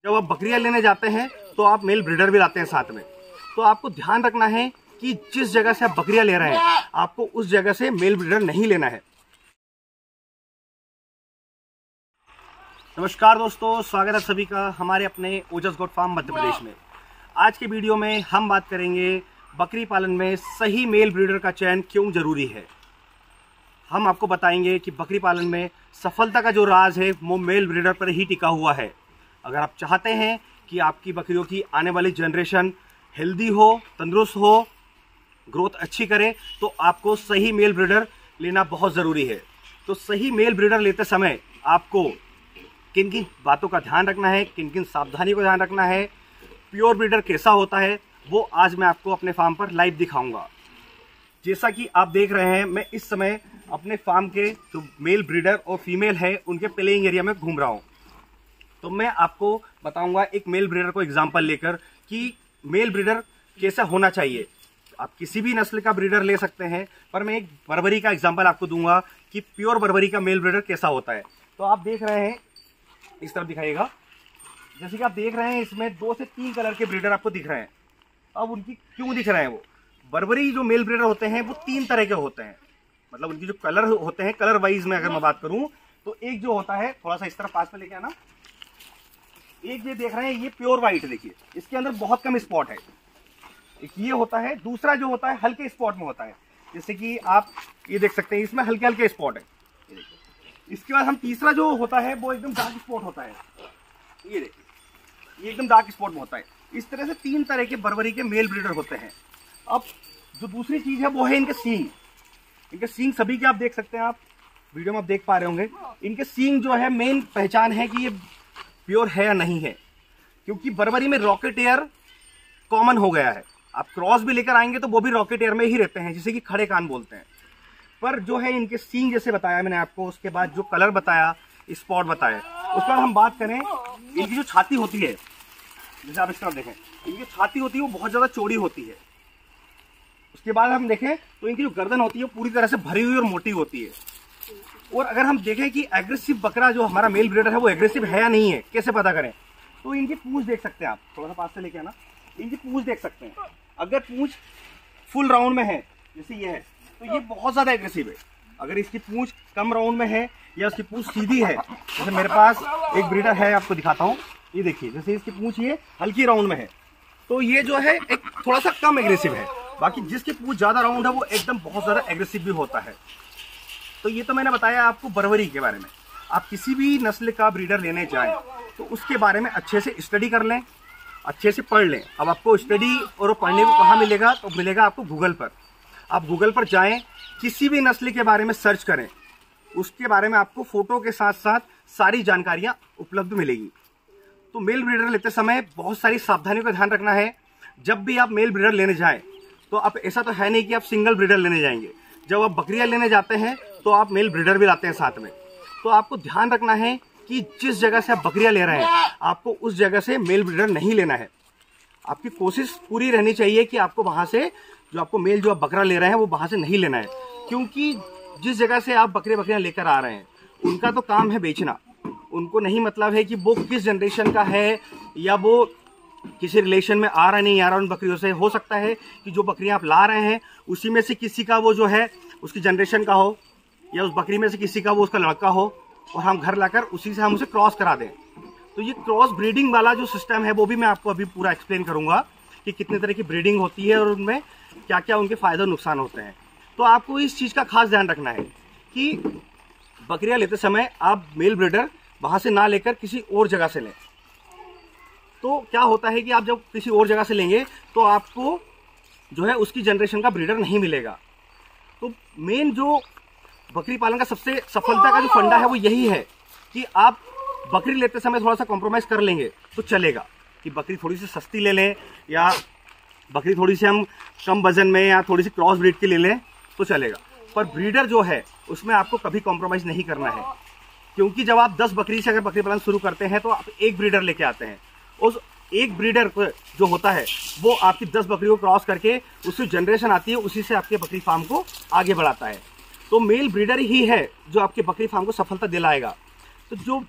जब आप बकरियां लेने जाते हैं तो आप मेल ब्रीडर भी लाते हैं साथ में। तो आपको ध्यान रखना है कि जिस जगह से आप बकरियां ले रहे हैं आपको उस जगह से मेल ब्रीडर नहीं लेना है। नमस्कार दोस्तों, स्वागत है सभी का हमारे अपने ओजस गोट फार्म मध्य प्रदेश में। आज के वीडियो में हम बात करेंगे बकरी पालन में सही मेल ब्रीडर का चयन क्यों जरूरी है। हम आपको बताएंगे कि बकरी पालन में सफलता का जो राज है वो मेल ब्रीडर पर ही टिका हुआ है। अगर आप चाहते हैं कि आपकी बकरियों की आने वाली जनरेशन हेल्दी हो, तंदुरुस्त हो, ग्रोथ अच्छी करे, तो आपको सही मेल ब्रीडर लेना बहुत ज़रूरी है। तो सही मेल ब्रीडर लेते समय आपको किन किन बातों का ध्यान रखना है, किन किन सावधानी को ध्यान रखना है, प्योर ब्रीडर कैसा होता है, वो आज मैं आपको अपने फार्म पर लाइव दिखाऊंगा। जैसा कि आप देख रहे हैं, मैं इस समय अपने फार्म के जो मेल ब्रीडर और फीमेल है उनके प्लेइंग एरिया में घूम रहा हूँ। तो मैं आपको बताऊंगा एक मेल ब्रीडर को एग्जांपल लेकर कि मेल ब्रीडर कैसा होना चाहिए। आप किसी भी नस्ल का ब्रीडर ले सकते हैं, पर मैं एक बर्बरी का एग्जांपल आपको दूंगा कि प्योर बर्बरी का मेल ब्रीडर कैसा होता है। तो आप देख रहे हैं, इस तरफ दिखाइएगा। जैसे कि आप देख रहे हैं, इसमें 2 से 3 कलर के ब्रीडर आपको दिख रहे हैं। अब उनकी क्यों दिख रहे हैं, वो बर्बरी जो मेल ब्रीडर होते हैं वो 3 तरह के होते हैं। मतलब उनकी जो कलर होते हैं, कलर वाइज में अगर मैं बात करूं तो एक जो होता है, थोड़ा सा इस तरफ पास में लेके आना, एक ये देख रहे हैं, ये प्योर व्हाइट, देखिए इसके अंदर बहुत कम स्पॉट है। एक ये होता है। दूसरा जो होता है हल्के स्पॉट में होता है, जैसे कि आप ये देख सकते हैं, इसमें हल्के हल्के स्पॉट है। इसके बाद हम तीसरा जो होता है वो एकदम डार्क स्पॉट होता है। ये देखिए, ये एकदम डार्क स्पॉट में होता है। इस तरह से 3 तरह के बर्बरी के मेल ब्रीडर होते हैं। अब जो दूसरी चीज है वो है इनके सींग। इनके सींग सभी के आप देख सकते हैं, आप वीडियो में आप देख पा रहे होंगे। इनके सींग जो है मेन पहचान है कि ये प्योर है या नहीं है, क्योंकि बर्बरी में रॉकेट एयर कॉमन हो गया है। आप क्रॉस भी लेकर आएंगे तो वो भी रॉकेट एयर में ही रहते हैं, जिसे कि खड़े कान बोलते हैं। पर जो है इनके सींग जैसे बताया मैंने आपको, उसके बाद जो कलर बताया, स्पॉट बताया, उसके बाद हम बात करें इनकी जो छाती होती है, जैसे आप इस तरफ देखें, इनकी छाती होती है वो बहुत ज्यादा चौड़ी होती है। उसके बाद हम देखें तो इनकी जो गर्दन होती है वो पूरी तरह से भरी हुई और मोटी होती है। और अगर हम देखें कि एग्रेसिव बकरा जो हमारा मेल ब्रीडर है वो एग्रेसिव है या नहीं है, कैसे पता करें, तो इनकी पूंछ देख सकते हैं आप, थोड़ा सा पास से लेके आना, इनकी पूंछ देख सकते हैं। अगर पूंछ फुल राउंड में है, जैसे ये है, तो ये बहुत ज्यादा एग्रेसिव है। अगर इसकी पूंछ कम राउंड में है या उसकी पूंछ सीधी है, जैसे मेरे पास एक ब्रीडर है, आपको दिखाता हूँ, ये देखिए, जैसे इसकी पूंछ ये हल्की राउंड में है, तो ये जो है एक थोड़ा सा कम एग्रेसिव है। बाकी जिसकी पूंछ ज्यादा राउंड है वो एकदम बहुत ज्यादा एग्रेसिव भी होता है। तो ये तो मैंने बताया आपको बर्बरी के बारे में। आप किसी भी नस्ल का ब्रीडर लेने जाएं तो उसके बारे में अच्छे से स्टडी कर लें, अच्छे से पढ़ लें। अब आपको स्टडी और पढ़ने को कहाँ मिलेगा, तो मिलेगा आपको गूगल पर। आप गूगल पर जाएं, किसी भी नस्ल के बारे में सर्च करें, उसके बारे में आपको फोटो के साथ साथ सारी जानकारियां उपलब्ध मिलेगी। तो मेल ब्रीडर लेते समय बहुत सारी सावधानियों का ध्यान रखना है। जब भी आप मेल ब्रीडर लेने जाएं तो आप, ऐसा तो है नहीं कि आप सिंगल ब्रीडर लेने जाएंगे। जब आप बकरियां लेने जाते हैं तो आप मेल ब्रीडर भी लाते हैं साथ में। तो आपको ध्यान रखना है कि जिस जगह से आप बकरियां ले रहे हैं आपको उस जगह से मेल ब्रीडर नहीं लेना है। आपकी कोशिश पूरी रहनी चाहिए कि आपको वहां से जो आपको मेल जो आप बकरा ले रहे हैं वो वहां से नहीं लेना है, क्योंकि जिस जगह से आप बकरियां लेकर आ रहे हैं उनका तो काम है बेचना। उनको नहीं मतलब है कि वो किस जनरेशन का है या वो किसी रिलेशन में आ रहा नहीं आ रहा उन बकरियों से। हो सकता है कि जो बकरियां आप ला रहे हैं उसी में से किसी का वो जो है उसकी जनरेशन का हो, या उस बकरी में से किसी का वो उसका लड़का हो, और हम घर लाकर उसी से हम उसे क्रॉस करा दें। तो ये क्रॉस ब्रीडिंग वाला जो सिस्टम है वो भी मैं आपको अभी पूरा एक्सप्लेन करूंगा कि कितने तरह की ब्रीडिंग होती है और उनमें क्या क्या उनके फायदे और नुकसान होते हैं। तो आपको इस चीज़ का खास ध्यान रखना है कि बकरियां लेते समय आप मेल ब्रीडर वहां से ना लेकर किसी और जगह से लें। तो क्या होता है कि आप जब किसी और जगह से लेंगे तो आपको जो है उसकी जनरेशन का ब्रीडर नहीं मिलेगा। तो मेन जो बकरी पालन का सबसे सफलता का जो फंडा है वो यही है कि आप बकरी लेते समय थोड़ा सा कॉम्प्रोमाइज कर लेंगे तो चलेगा, कि बकरी थोड़ी सी सस्ती ले लें या बकरी थोड़ी सी हम कम वजन में या थोड़ी सी क्रॉस ब्रीड की ले लें तो चलेगा। पर ब्रीडर जो है उसमें आपको कभी कॉम्प्रोमाइज नहीं करना है, क्योंकि जब आप 10 बकरी से अगर बकरी पालन शुरू करते हैं तो आप एक ब्रीडर लेके आते हैं। उस एक ब्रीडर जो होता है वो आपकी 10 बकरियों को क्रॉस करके उसकी जनरेशन आती है, उसी से आपके बकरी फार्म को आगे बढ़ाता है। तो मेल ब्रीडर ही है जो आपके बकरी फार्म को सफलता दिलाएगा। तो जो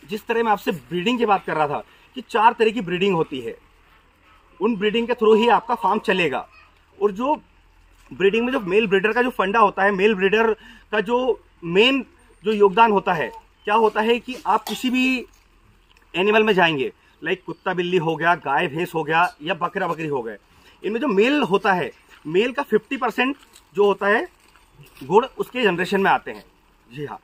जिस तरह मैं आपसे ब्रीडिंग की बात कर रहा था कि 4 तरह की ब्रीडिंग होती है। उन ब्रीडिंग के थ्रू ही आपका फार्म चलेगा। और जो ब्रीडिंग में जो मेल ब्रीडर का जो फंडा होता है, मेल ब्रीडर का जो मेन जो योगदान होता है, क्या होता है कि आप किसी भी एनिमल में जाएंगे, लाइक कुत्ता बिल्ली हो गया, गाय भैंस हो गया, या बकरा बकरी हो गए, इनमें जो मेल होता है, मेल का 50% जो होता है गुण उसके जनरेशन में आते हैं। जी हाँ,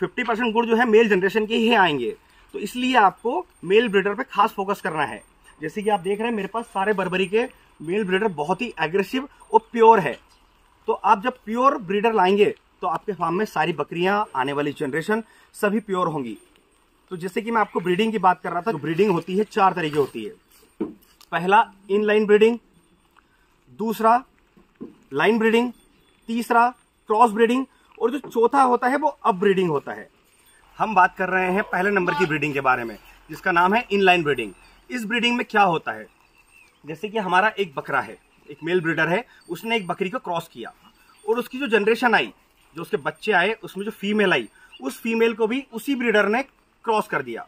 50% गुण जो है मेल जनरेशन के ही आएंगे। तो इसलिए आपको मेल ब्रीडर पे खास फोकस करना है। जैसे कि आप देख रहे हैं मेरे पास सारे बर्बरी के मेल ब्रीडर बहुत ही एग्रेसिव और प्योर है। तो आप जब प्योर ब्रीडर लाएंगे तो आपके फार्म में सारी बकरियां, आने वाली जनरेशन सभी प्योर होंगी। तो जैसे कि मैं आपको ब्रीडिंग की बात कर रहा था, तो ब्रीडिंग होती है 4 तरीके होती है। पहला इनलाइन ब्रीडिंग, दूसरा लाइन ब्रीडिंग, तीसरा क्रॉस ब्रीडिंग, और जो चौथा होता है वो अप ब्रीडिंग होता है। हम बात कर रहे हैं पहले नंबर की ब्रीडिंग के बारे में, जिसका नाम है इनलाइन ब्रीडिंग। इस ब्रीडिंग में क्या होता है, जैसे कि हमारा एक बकरा है, एक मेल ब्रीडर है, उसने एक बकरी को क्रॉस किया और उसकी जो जनरेशन आई, जो उसके बच्चे आए, उसमें जो फीमेल आई, उस फीमेल को भी उसी ब्रीडर ने क्रॉस कर दिया।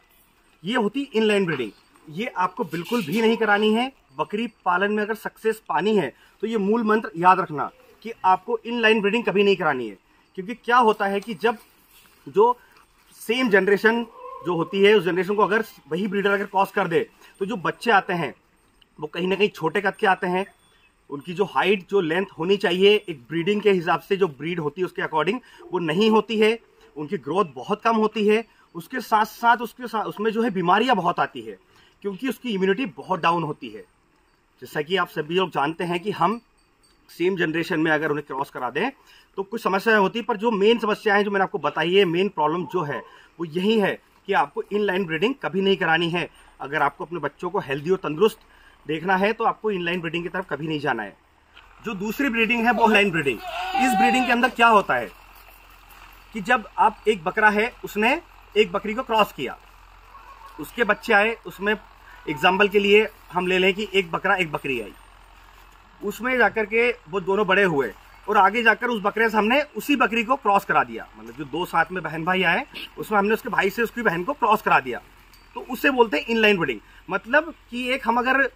ये होती इनलाइन ब्रीडिंग। ये आपको बिल्कुल भी नहीं करानी है। बकरी पालन में अगर सक्सेस पानी है तो ये मूल मंत्र याद रखना कि आपको इनलाइन ब्रीडिंग कभी नहीं करानी है। क्योंकि क्या होता है कि जब जो सेम जनरेशन जो होती है, उस जनरेशन को अगर वही ब्रीडर अगर क्रॉस कर दे तो जो बच्चे आते हैं वो कहीं ना कहीं छोटे कद के आते हैं। उनकी जो हाइट, जो लेंथ होनी चाहिए एक ब्रीडिंग के हिसाब से, जो ब्रीड होती है उसके अकॉर्डिंग, वो नहीं होती है। उनकी ग्रोथ बहुत कम होती है। उसके साथ साथ उसमें जो है बीमारियां बहुत आती है, क्योंकि उसकी इम्यूनिटी बहुत डाउन होती है। जैसा कि आप सभी लोग जानते हैं कि हम सेम जनरेशन में अगर उन्हें क्रॉस करा दें तो कुछ समस्याएं होती है, पर जो मेन समस्याएं जो मैंने आपको बताई है, मेन प्रॉब्लम जो है वो यही है कि आपको इनलाइन ब्रीडिंग कभी नहीं करानी है। अगर आपको अपने बच्चों को हेल्दी और तंदुरुस्त देखना है तो आपको इनलाइन ब्रीडिंग की तरफ कभी नहीं जाना है। जो दूसरी ब्रीडिंग है वो लाइन ब्रीडिंग। इस ब्रीडिंग के अंदर क्या होता है कि जब आप एक बकरा है, उसने एक बकरी को क्रॉस किया, उसके बच्चे आए, उसमें एग्जाम्पल के लिए हम ले लें कि एक बकरा एक बकरी आई, उसमें जाकर के वो दोनों बड़े हुए और आगे जाकर उस बकरे से हमने उसी बकरी को क्रॉस करा दिया। मतलब जो 2 साथ में बहन भाई आए, उसमें हमने उसके भाई से उसकी बहन को क्रॉस करा दिया, तो उससे बोलते हैं इनलाइन ब्रीडिंग। मतलब कि एक हम अगर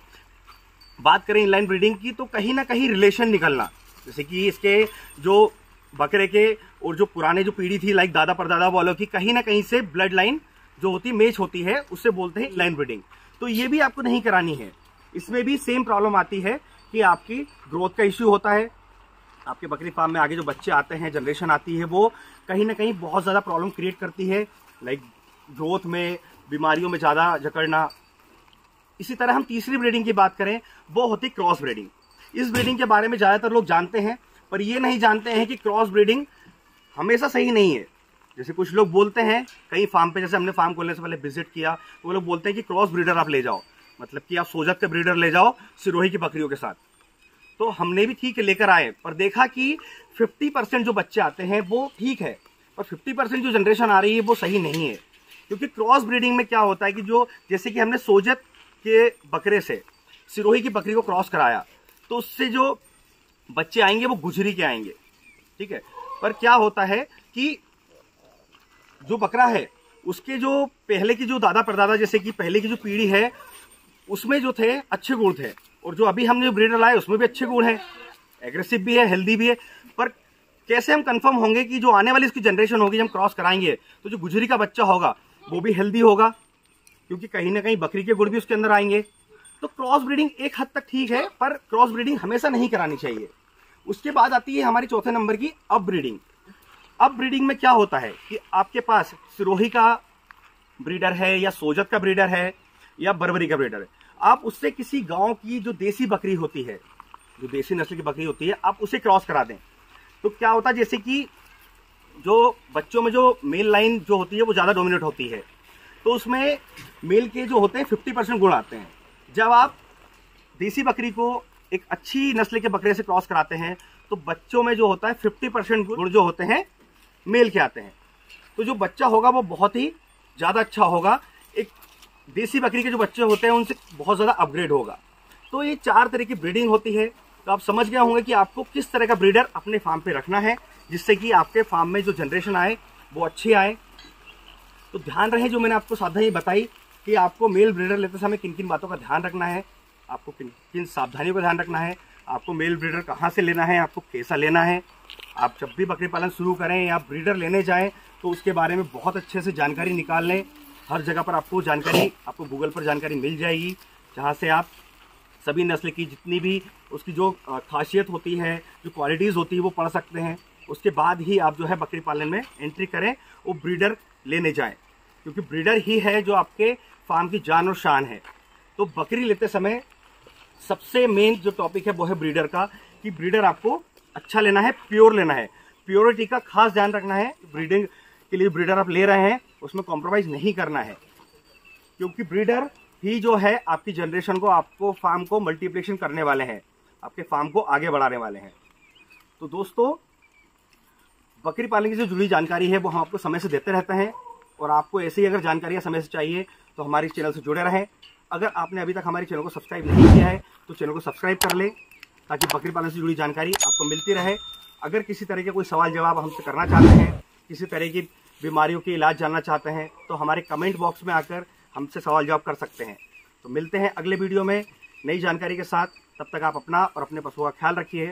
बात करें इनलाइन ब्रीडिंग की तो कहीं ना कहीं रिलेशन निकलना, जैसे कि इसके जो बकरे के और जो पुराने जो पीढ़ी थी, लाइक दादा परदादा वालों की, कहीं ना कहीं से ब्लड लाइन जो होती मैच होती है, उससे बोलते हैं इनलाइन ब्रीडिंग। तो ये भी आपको नहीं करानी है। इसमें भी सेम प्रॉब्लम आती है कि आपकी ग्रोथ का इश्यू होता है। आपके बकरी फार्म में आगे जो बच्चे आते हैं, जनरेशन आती है, वो कहीं ना कहीं बहुत ज़्यादा प्रॉब्लम क्रिएट करती है, लाइक ग्रोथ में, बीमारियों में ज़्यादा जकड़ना। इसी तरह हम तीसरी ब्रीडिंग की बात करें, वो होती क्रॉस ब्रीडिंग। इस ब्रीडिंग के बारे में ज़्यादातर लोग जानते हैं, पर ये नहीं जानते हैं कि क्रॉस ब्रीडिंग हमेशा सही नहीं है। जैसे कुछ लोग बोलते हैं कई फार्म पे, जैसे हमने फार्म खोलने से पहले विजिट किया, तो वो लोग बोलते हैं कि क्रॉस ब्रीडर आप ले जाओ, मतलब कि आप सोजत के ब्रीडर ले जाओ सिरोही की बकरियों के साथ। तो हमने भी ठीक लेकर आए, पर देखा कि 50% जो बच्चे आते हैं वो ठीक है, पर 50% जो जनरेशन आ रही है वो सही नहीं है। क्योंकि क्रॉस ब्रीडिंग में क्या होता है कि जो, जैसे कि हमने सोजत के बकरे से सिरोही की बकरी को क्रॉस कराया, तो उससे जो बच्चे आएंगे वो गुजरी के आएंगे, ठीक है। पर क्या होता है कि जो बकरा है उसके जो पहले की जो दादा परदादा, जैसे कि पहले की जो पीढ़ी है, उसमें जो थे अच्छे गुण थे, और जो अभी हमने ब्रीडर लाए उसमें भी अच्छे गुण हैं, एग्रेसिव भी है, हेल्दी भी है। पर कैसे हम कंफर्म होंगे कि जो आने वाली इसकी जनरेशन होगी, जब हम क्रॉस कराएंगे तो जो गुजरी का बच्चा होगा वो भी हेल्दी होगा, क्योंकि कहीं ना कहीं बकरी के गुण भी उसके अंदर आएंगे। तो क्रॉस ब्रीडिंग एक हद तक ठीक है, पर क्रॉस ब्रीडिंग हमेशा नहीं करानी चाहिए। उसके बाद आती है हमारी चौथे नंबर की अप ब्रीडिंग। अप ब्रीडिंग में क्या होता है कि आपके पास सिरोही का ब्रीडर है, या सोजत का ब्रीडर है, या बर्बरी का ब्रीडर है, आप उससे किसी गांव की जो देसी बकरी होती है, जो देसी नस्ल की बकरी होती है, आप उसे क्रॉस करा दें। तो क्या होता है, जैसे कि जो बच्चों में जो मेल लाइन जो होती है वो ज़्यादा डोमिनेट होती है, तो उसमें मेल के जो होते हैं 50% गुण आते हैं। जब आप देसी बकरी को एक अच्छी नस्ल के बकरे से क्रॉस कराते हैं तो बच्चों में जो होता है 50% गुण जो होते हैं मेल के आते हैं। तो जो बच्चा होगा वो बहुत ही ज़्यादा अच्छा होगा, एक देसी बकरी के जो बच्चे होते हैं उनसे बहुत ज़्यादा अपग्रेड होगा। तो ये 4 तरह की ब्रीडिंग होती है। तो आप समझ गए होंगे कि आपको किस तरह का ब्रीडर अपने फार्म पे रखना है, जिससे कि आपके फार्म में जो जनरेशन आए वो अच्छी आए। तो ध्यान रहे जो मैंने आपको सावधानी बताई, कि आपको मेल ब्रीडर लेते समय किन किन बातों का ध्यान रखना है, आपको किन किन सावधानियों का ध्यान रखना है, आपको मेल ब्रीडर कहाँ से लेना है, आपको कैसा लेना है। आप जब भी बकरी पालन शुरू करें या ब्रीडर लेने जाएं तो उसके बारे में बहुत अच्छे से जानकारी निकाल लें। हर जगह पर आपको जानकारी, आपको गूगल पर जानकारी मिल जाएगी, जहाँ से आप सभी नस्ल की जितनी भी उसकी जो खासियत होती है, जो क्वालिटीज़ होती है, वो पढ़ सकते हैं। उसके बाद ही आप जो है बकरी पालन में एंट्री करें, वो ब्रीडर लेने जाएं, क्योंकि ब्रीडर ही है जो आपके फार्म की जान और शान है। तो बकरी लेते समय सबसे मेन जो टॉपिक है वो है ब्रीडर का, कि ब्रीडर आपको अच्छा लेना है, प्योर लेना है। प्योरिटी का खास ध्यान रखना है। ब्रीडिंग के लिए ब्रीडर आप ले रहे हैं उसमें कॉम्प्रोमाइज़ नहीं करना है, क्योंकि ब्रीडर ही जो है आपकी जनरेशन को, आपको फार्म को मल्टीप्लिकेशन करने वाले हैं, आपके फार्म को आगे बढ़ाने वाले हैं। तो दोस्तों, बकरी पालन से जुड़ी जानकारी है वो हम आपको समय से देते रहते हैं, और आपको ऐसी अगर जानकारियाँ समय से चाहिए तो हमारे चैनल से जुड़े रहें। अगर आपने अभी तक हमारे चैनल को सब्सक्राइब नहीं किया है तो चैनल को सब्सक्राइब कर लें, ताकि बकरी पालन से जुड़ी जानकारी आपको मिलती रहे। अगर किसी तरह के कोई सवाल जवाब हमसे करना चाहते हैं, किसी तरह की बीमारियों के इलाज जानना चाहते हैं, तो हमारे कमेंट बॉक्स में आकर हमसे सवाल जवाब कर सकते हैं। तो मिलते हैं अगले वीडियो में नई जानकारी के साथ। तब तक आप अपना और अपने पशुओं का ख्याल रखिए।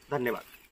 धन्यवाद।